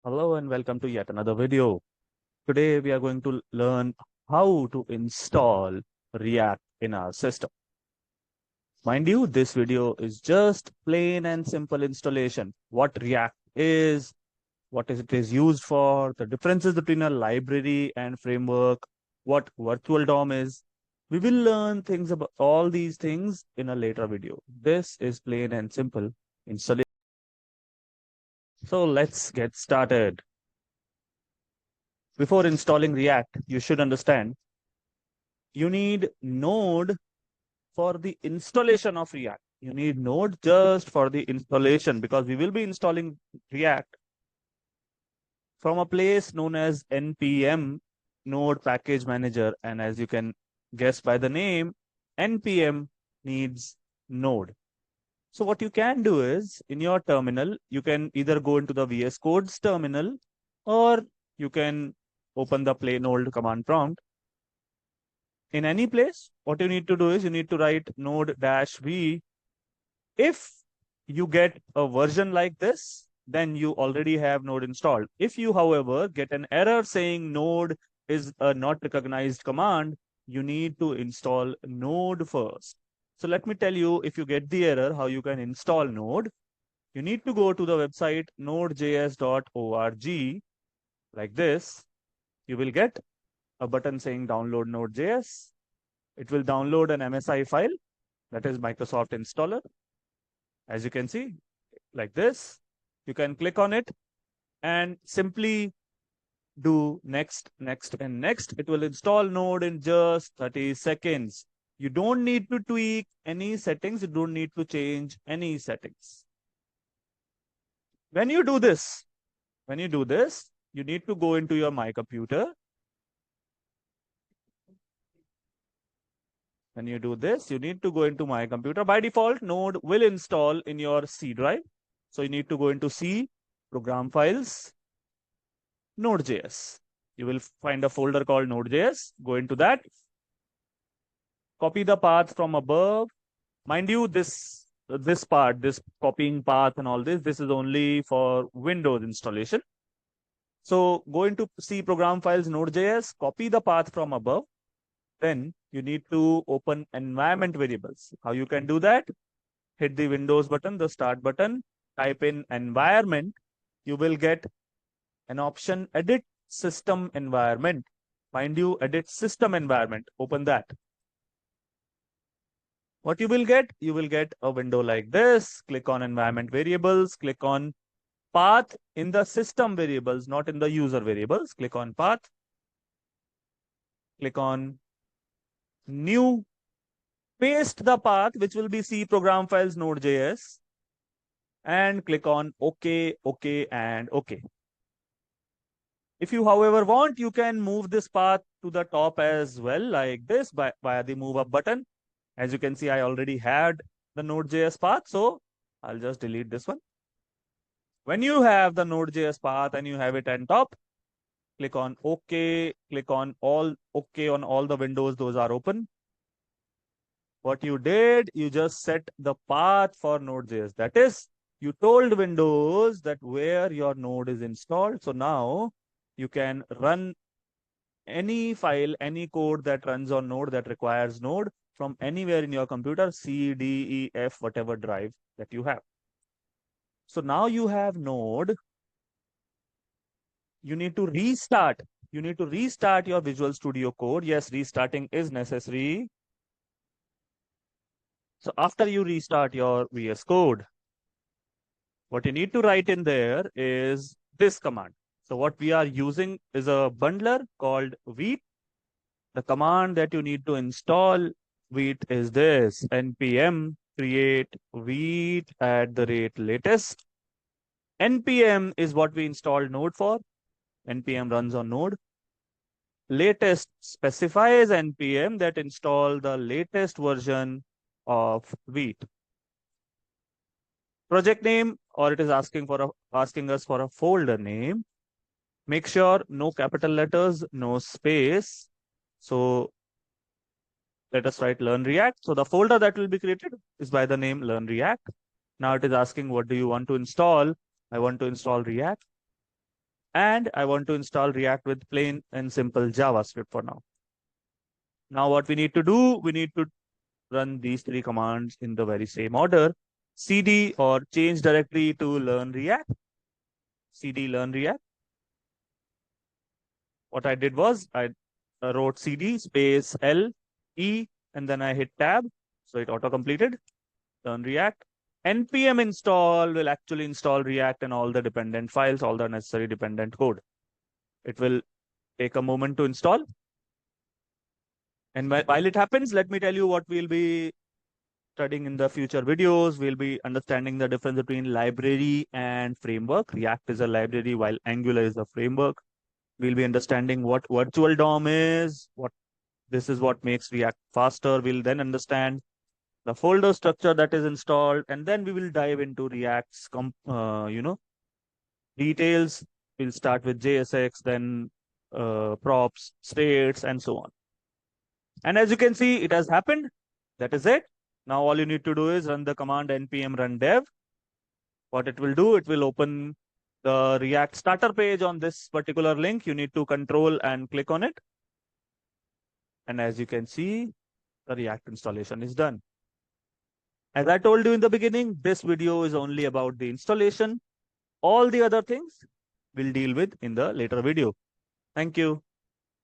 Hello and welcome to yet another video. Today we are going to learn how to install React in our system. Mind you, this video is just plain and simple installation. What React is, what is it is used for, the differences between a library and framework, what virtual DOM is. We will learn things about all these things in a later video. This is plain and simple installation. So let's get started. Before installing React, you should understand you need Node for the installation of React. You need Node just for the installation because we will be installing React from a place known as NPM, Node Package Manager. And as you can guess by the name, NPM needs Node. So what you can do is in your terminal, you can either go into the VS Code's terminal or you can open the plain old command prompt. In any place, what you need to do is you need to write node-v. If you get a version like this, then you already have Node installed. If you, however, get an error saying Node is a not recognized command, you need to install Node first. So let me tell you, if you get the error, how you can install Node. You need to go to the website nodejs.org like this. You will get a button saying download Node.js. It will download an MSI file, that is Microsoft Installer. As you can see, like this, you can click on it and simply do next, next, and next. It will install Node in just 30 seconds. You don't need to tweak any settings. You don't need to change any settings. When you do this, you need to go into your My Computer. When you do this, you need to go into My Computer. By default, Node will install in your C drive. So you need to go into C, Program Files, Node.js. You will find a folder called Node.js. Go into that. Copy the path from above. Mind you, this part, this copying path and all this is only for Windows installation. So go into C, Program Files, Node.js, copy the path from above. Then you need to open environment variables. How you can do that? Hit the Windows button, the start button, type in environment. You will get an option, edit system environment. Mind you, edit system environment. Open that. What you will get? You will get a window like this. Click on environment variables. Click on path in the system variables, not in the user variables. Click on path. Click on new, paste the path, which will be C Program Files Node.js, and click on OK, OK, and OK. If you, however, want, you can move this path to the top as well, like this, via the move up button. As you can see, I already had the Node.js path, so I'll just delete this one. When you have the Node.js path and you have it on top, click on OK, click on all OK on all the windows, those are open. What you did, you just set the path for Node.js. That is, you told Windows that where your node is installed. So now you can run any file, any code that runs on Node that requires Node from anywhere in your computer, C, D, E, F, whatever drive that you have. So now you have Node. You need to restart. You need to restart your Visual Studio Code. Yes, restarting is necessary. So after you restart your VS Code, what you need to write in there is this command. So what we are using is a bundler called Vite. The command that you need to install Vite is this: npm create vite@latest. npm is what we installed Node for. npm runs on Node. Latest specifies npm that install the latest version of Vite. Project name, or it is asking us for a folder name. Make sure no capital letters, no space. So let us write Learn React. So the folder that will be created is by the name Learn React. Now it is asking, what do you want to install? I want to install React. And I want to install React with plain and simple JavaScript for now. Now what we need to do, we need to run these three commands in the very same order. CD or change directory to learn React. CD learn React. What I did was I wrote CD space L E and then I hit tab. So it auto completed. Learn React. npm install will actually install React and all the dependent files, all the necessary dependent code. It will take a moment to install. And while it happens, let me tell you what we'll be studying in the future videos. We'll be understanding the difference between library and framework. React is a library while Angular is a framework. We'll be understanding what virtual DOM is, this is what makes React faster. We'll then understand the folder structure that is installed, and then we will dive into React's details. We'll start with JSX, then props, states, and so on. And as you can see, it has happened. That is it. Now all you need to do is run the command npm run dev. What it will do, it will open the React starter page on this particular link. You need to control and click on it. And as you can see, the React installation is done. As I told you in the beginning, this video is only about the installation. All the other things we'll deal with in the later video. Thank you.